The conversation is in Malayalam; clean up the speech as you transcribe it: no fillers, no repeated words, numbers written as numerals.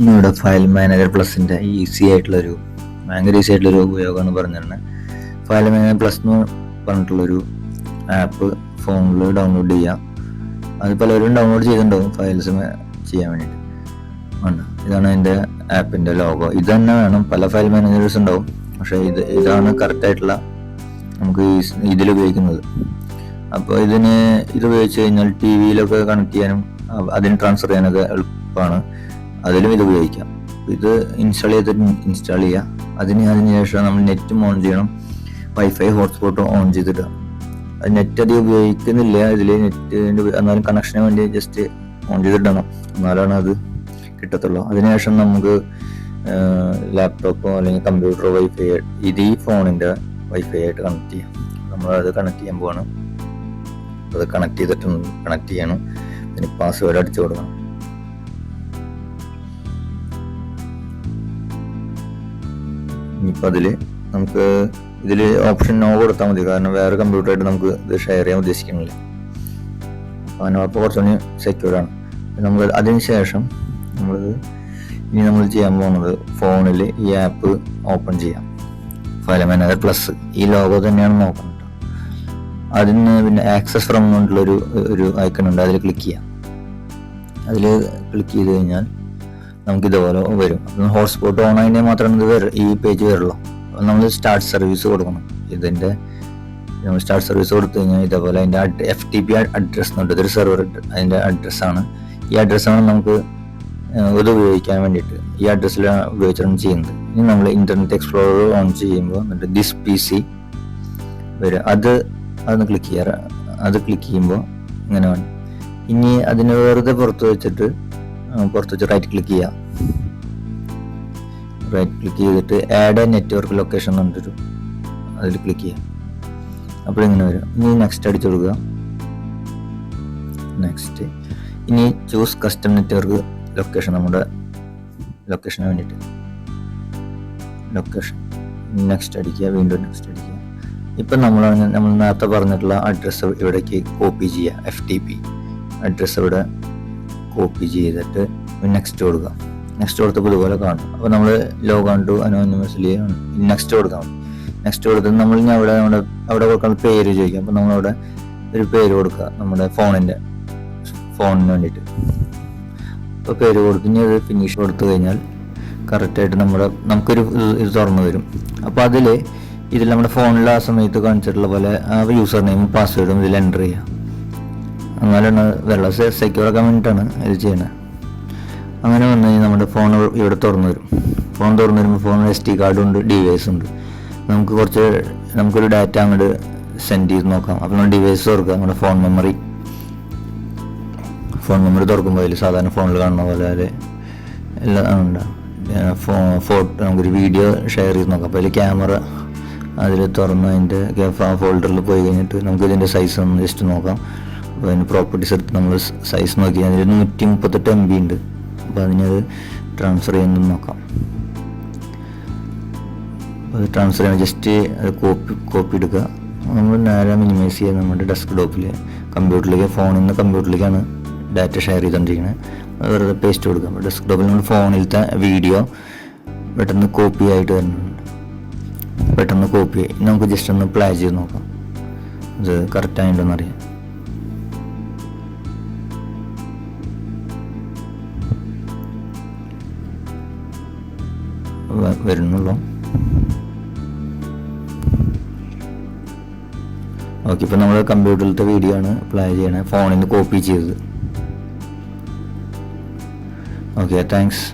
നമ്മുടെ ഫയൽ മാനേജർ പ്ലസിൻ്റെ ഭയങ്കര ഈസി ആയിട്ടുള്ളൊരു ഉപയോഗമാണ് പറഞ്ഞിരുന്നത്. ഫയൽ മാനേജർ പ്ലസ് എന്ന് പറഞ്ഞിട്ടുള്ളൊരു ആപ്പ് ഫോണിൽ ഡൗൺലോഡ് ചെയ്യാം. അത് പലരും ഡൗൺലോഡ് ചെയ്തിട്ടുണ്ടാവും ഫയൽസ് ചെയ്യാൻ വേണ്ടിയിട്ട്. ഇതാണ് അതിൻ്റെ ആപ്പിൻ്റെ ലോഗോ. ഇത് തന്നെ വേണം, പല ഫയൽ മാനേജേഴ്സ് ഉണ്ടാവും, പക്ഷേ ഇതാണ് കറക്റ്റായിട്ടുള്ള നമുക്ക് ഇതിൽ ഉപയോഗിക്കുന്നത്. അപ്പോൾ ഇത് ഉപയോഗിച്ച് കഴിഞ്ഞാൽ ടി വിയിലൊക്കെ കണക്ട് ചെയ്യാനും അതിന് ട്രാൻസ്ഫർ ചെയ്യാനൊക്കെ എളുപ്പമാണ്. അതിലും ഇത് ഉപയോഗിക്കാം. ഇത് ഇൻസ്റ്റാൾ ചെയ്യുക. അതിനുശേഷം നമ്മൾ നെറ്റും ഓൺ ചെയ്യണം, വൈഫൈ ഹോട്ട്സ്പോട്ടും ഓൺ ചെയ്തിടുക. അത് നെറ്റ് അധികം ഉപയോഗിക്കുന്നില്ല ഇതിൽ, എന്നാലും കണക്ഷന് വേണ്ടി ജസ്റ്റ് ഓൺ ചെയ്തിടണം, എന്നാലാണ് അത് കിട്ടത്തുള്ളൂ. അതിനുശേഷം നമുക്ക് ലാപ്ടോപ്പോ അല്ലെങ്കിൽ കമ്പ്യൂട്ടറോ വൈഫൈ ഇത് ഈ ഫോണിൻ്റെ വൈഫൈ ആയിട്ട് കണക്ട് ചെയ്യാം. നമ്മളത് കണക്ട് ചെയ്യാൻ പോവാണ്. അത് കണക്ട് ചെയ്യണം. പിന്നെ പാസ്വേഡ് അടിച്ചു കൊടുക്കണം. ഇനിയിപ്പോൾ നമുക്ക് ഇതിൽ ഓപ്ഷൻ നോ കൊടുത്താൽ മതി, കാരണം വേറെ കമ്പ്യൂട്ടറായിട്ട് നമുക്ക് ഇത് ഷെയർ ചെയ്യാൻ ഉദ്ദേശിക്കുന്നില്ല. അപ്പോൾ കുറച്ചുകൂടി സെക്യൂർഡാണ്. നമ്മൾ അതിനുശേഷം നമ്മൾ ചെയ്യാൻ പോകുന്നത് ഫോണിൽ ഈ ആപ്പ് ഓപ്പൺ ചെയ്യാം. ഫയൽ മാനേജർ പ്ലസ് ഈ ലോഗോ തന്നെയാണ് നോക്കുന്നത്. അതിന് പിന്നെ ആക്സസ് ഫ്രം എന്നുള്ളൊരു ഐക്കൺ ഉണ്ട്, അതിൽ ക്ലിക്ക് ചെയ്യാം. അതിൽ ക്ലിക്ക് ചെയ്ത് കഴിഞ്ഞാൽ നമുക്ക് ഇതുപോലെ വരും. ഹോട്ട്സ്പോട്ട് ഓൺ ആയതിനെ മാത്രമേ ഈ പേജ് വരുള്ളൂ. നമ്മൾ സ്റ്റാർട്ട് സർവീസ് കൊടുക്കണം. നമ്മൾ സ്റ്റാർട്ട് സർവീസ് കൊടുത്തു കഴിഞ്ഞാൽ ഇതേപോലെ അതിൻ്റെ FTP അഡ്രസ് എന്നുണ്ട്, ഇതൊരു സെർവർ അതിൻ്റെ അഡ്രസ്സാണ്. ഈ അഡ്രസ്സാണ് നമുക്ക് ഇത് ഉപയോഗിക്കാൻ വേണ്ടിയിട്ട് ഈ അഡ്രസ്സിലാണ് ഉപയോഗിച്ചാണ് ചെയ്യുന്നത്. ഇനി നമ്മൾ ഇൻ്റർനെറ്റ് എക്സ്പ്ലോറർ ഓൺ ചെയ്യുമ്പോൾ എന്നിട്ട് ദിസ് PC വരും. അതൊന്ന് ക്ലിക്ക് ചെയ്യുക. അത് ക്ലിക്ക് ചെയ്യുമ്പോൾ ഇങ്ങനെ വേണം. ഇനി അതിന് വെറുതെ പുറത്ത് വെച്ച് റൈറ്റ് ക്ലിക്ക് ചെയ്യുക. റൈറ്റ് ക്ലിക്ക് ചെയ്തിട്ട് ആഡ് എ നെറ്റ്വർക്ക് ലൊക്കേഷൻ എന്നിട്ടൊരു അതിൽ ക്ലിക്ക് ചെയ്യാം. അപ്പോൾ ഇങ്ങനെ വരും. ഇനി നെക്സ്റ്റ് അടിച്ചു കൊടുക്കുക. നെക്സ്റ്റ് ഇനി ചൂസ് കസ്റ്റം നെറ്റ്വർക്ക് ലൊക്കേഷൻ, നമ്മുടെ ലൊക്കേഷന് വേണ്ടിയിട്ട് ലൊക്കേഷൻ നെക്സ്റ്റ് അടിക്കുക. വീണ്ടും നെക്സ്റ്റ് അടിക്കുക. ഇപ്പം നമ്മൾ നേരത്തെ പറഞ്ഞിട്ടുള്ള അഡ്രസ്സ് ഇവിടേക്ക് കോപ്പി ചെയ്യുക. FTP അഡ്രസ്സ് ഇവിടെ കോപ്പി ചെയ്തിട്ട് നെക്സ്റ്റ് കൊടുക്കുക. നെക്സ്റ്റ് കൊടുത്തപ്പോൾ ഇതുപോലെ കാണും. അപ്പോൾ നമ്മൾ ലോഗോൺ ടു അനോണിമസ്ലി നെക്സ്റ്റ് കൊടുക്കാം. നെക്സ്റ്റ് കൊടുത്തിട്ട് നമ്മൾ ഇനി അവിടെ കൊടുക്കുന്ന പേര് ചോദിക്കാം. അപ്പോൾ നമ്മളവിടെ ഒരു പേര് കൊടുക്കുക, നമ്മുടെ ഫോണിന് വേണ്ടിയിട്ട്. അപ്പോൾ പേര് കൊടുത്ത് ഇനി അത് ഫിനിഷ് കൊടുത്തു കഴിഞ്ഞാൽ കറക്റ്റായിട്ട് നമുക്കൊരു ഇത് തുറന്നു വരും. അപ്പോൾ ഇതിൽ നമ്മുടെ ഫോണിൽ ആ സമയത്ത് കാണിച്ചിട്ടുള്ള പോലെ ആ യൂസർ നെയിമും പാസ്വേഡും ഇതിൽ എൻ്റർ ചെയ്യുക. എന്നാലാണ് വെള്ളം സെക്യൂർ ആക്കാൻ വേണ്ടിയിട്ടാണ് ഇത് ചെയ്യുന്നത്. അങ്ങനെ വന്നു കഴിഞ്ഞാൽ നമ്മുടെ ഫോൺ ഇവിടെ തുറന്നു വരും. ഫോൺ തുറന്നു വരുമ്പോൾ ഫോണിൽ SD കാർഡും ഉണ്ട്, ഡിവൈസ് ഉണ്ട്. നമുക്കൊരു ഡാറ്റ അങ്ങോട്ട് സെൻഡ് ചെയ്ത് നോക്കാം. അപ്പോൾ നമ്മൾ ഡിവൈസ് തുറക്കുക. നമ്മുടെ ഫോൺ മെമ്മറി തുറക്കുമ്പോൾ അതിൽ സാധാരണ ഫോണിൽ കാണുന്ന പോലെ എല്ലാം ഉണ്ടാകും. ഫോട്ടോ നമുക്കൊരു വീഡിയോ ഷെയർ ചെയ്ത് നോക്കാം. അപ്പോൾ അതിൽ ക്യാമറ അതിൽ തുറന്ന് അതിൻ്റെ ഫോൾഡറിൽ പോയി കഴിഞ്ഞിട്ട് നമുക്ക് ഇതിൻ്റെ സൈസ് ഒന്ന് ജസ്റ്റ് നോക്കാം. അപ്പോൾ അതിന് പ്രോപ്പർട്ടീസ് എടുത്ത് നമ്മൾ സൈസ് നോക്കി അതിൽ 138 MB ഉണ്ട്. അപ്പോൾ അതിനത് ട്രാൻസ്ഫർ ചെയ്യുന്നത് നോക്കാം. അത് ട്രാൻസ്ഫർ ചെയ്യാൻ ജസ്റ്റ് അത് കോപ്പി എടുക്കുക. നമ്മൾ നേരെ മിനിമൈസ് ചെയ്യുക. നമ്മുടെ ഡെസ്ക്ടോപ്പിൽ ഫോണിൽ നിന്ന് കമ്പ്യൂട്ടറിലേക്കാണ് ഡാറ്റ ഷെയർ ചെയ്തുകൊണ്ടിരിക്കുന്നത്. അത് വെറുതെ പേസ്റ്റ് കൊടുക്കാം. ഡെസ്ക്ടോപ്പിൽ നമ്മൾ ഫോണിലത്തെ വീഡിയോ പെട്ടെന്ന് കോപ്പി ആയിട്ട് വരുന്നുണ്ട്. നമുക്ക് ജസ്റ്റ് ഒന്ന് പ്ലേ ചെയ്ത് നോക്കാം. ഇത് കറക്റ്റായിട്ടുണ്ടെന്ന് അറിയാം. വരുന്നുള്ളൂ. ഓക്കെ, ഇപ്പോൾ നമ്മൾ കമ്പ്യൂട്ടറിലത്തെ വീഡിയോ ആണ് പ്ലേ ചെയ്യണേ, ഫോണിൽ നിന്ന് കോപ്പി ചെയ്തത്. Okay, thanks.